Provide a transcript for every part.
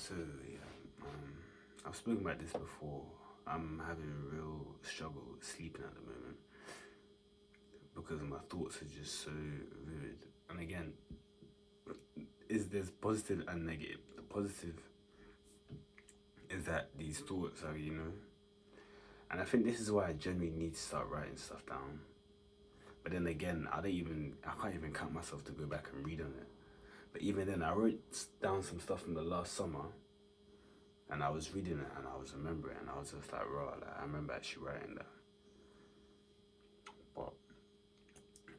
So yeah, I've spoken about this before. I'm having a real struggle sleeping at the moment because my thoughts are just so vivid. And again, there's positive and negative. The positive is that these thoughts are, and I think this is why I generally need to start writing stuff down. But then again, I can't even count myself to go back and read on it. But even then, I wrote down some stuff from the last summer, and I was reading it and I was remembering, and I was just like, raw, like, I remember actually writing that. But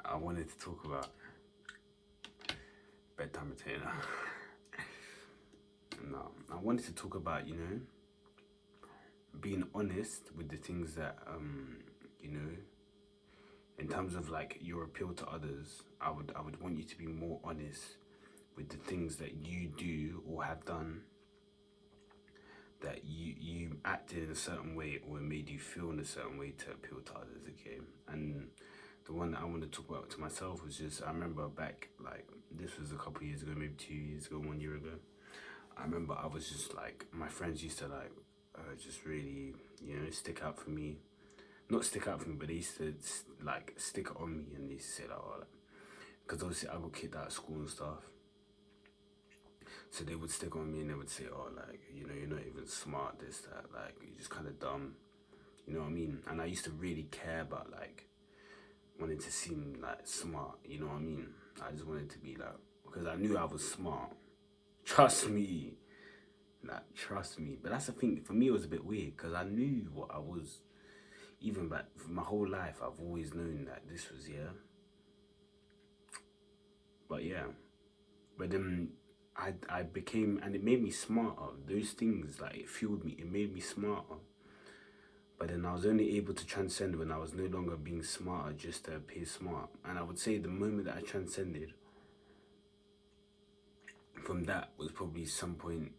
I wanted to talk about bedtime retainer. No, I wanted to talk about, being honest with the things that, in terms of like your appeal to others. I would want you to be more honest with the things that you do or have done that you acted in a certain way or made you feel in a certain way to appeal to others, okay? And the one that I want to talk about to myself was just, I remember back, like, this was a couple of years ago, maybe 2 years ago, 1 year ago. I remember I was just like, my friends used to like, just really, stick out for me. Not stick out for me, but they used to like stick it on me, and they used to say like, oh, because obviously I got kicked out of school and stuff. So they would stick on me and they would say, oh, like, you're not even smart, this, that, like, you're just kind of dumb. You know what I mean? And I used to really care about, like, wanting to seem, like, smart. You know what I mean? I just wanted to be, like, because I knew I was smart. Trust me. Like, trust me. But that's the thing. For me, it was a bit weird because I knew what I was. Even back for my whole life, I've always known that this was, yeah. But, yeah. But then I became, and it made me smarter. Those things, like, it fueled me. It made me smarter. But then I was only able to transcend when I was no longer being smarter just to appear smart. And I would say the moment that I transcended from that was probably some point,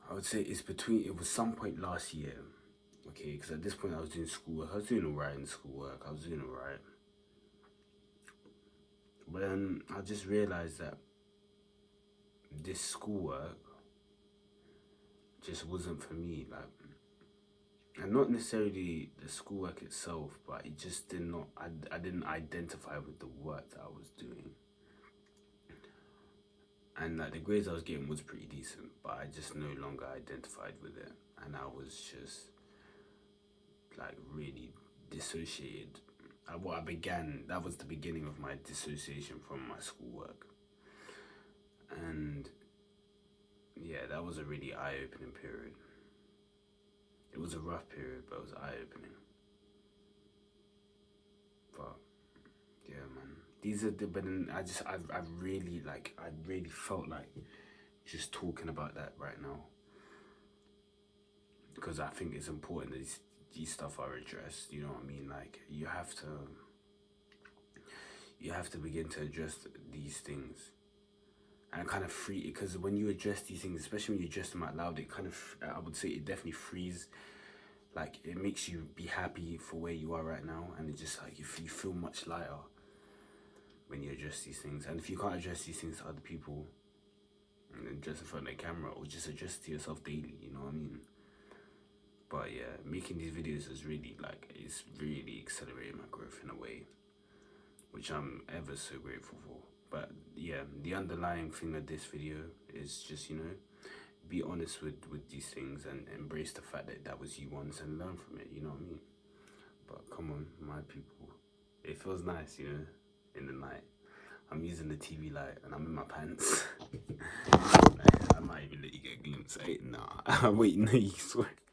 I would say it was some point last year. Okay, because at this point I was doing schoolwork. I was doing alright in schoolwork. I was doing alright. But then I just realized that this schoolwork just wasn't for me, like, and not necessarily the schoolwork itself, but it just I didn't identify with the work that I was doing. And like the grades I was getting was pretty decent, but I just no longer identified with it. And I was just like really dissociated. That was the beginning of my dissociation from my schoolwork. And yeah, that was a really eye-opening period. It was a rough period, but it was eye-opening. But yeah, man, but then I really felt like just talking about that right now, because I think it's important that these stuff are addressed. You know what I mean? Like, you have to begin to address these things and kind of free, because when you address these things, especially when you address them out loud, it kind of, I would say, it definitely frees, like, it makes you be happy for where you are right now, and it just like you feel much lighter when you address these things. And if you can't address these things to other people, and then just in front of the camera, or just address it to yourself daily, you know what I mean? But yeah, making these videos is really, like, it's really accelerating my growth in a way, which I'm ever so grateful for. But yeah, the underlying thing of this video is just, be honest with these things and embrace the fact that was you once and learn from it, you know what I mean? But come on, my people, it feels nice, in the night. I'm using the TV light and I'm in my pants. I might even let you get a glimpse. Hey, nah, wait, no, you swear.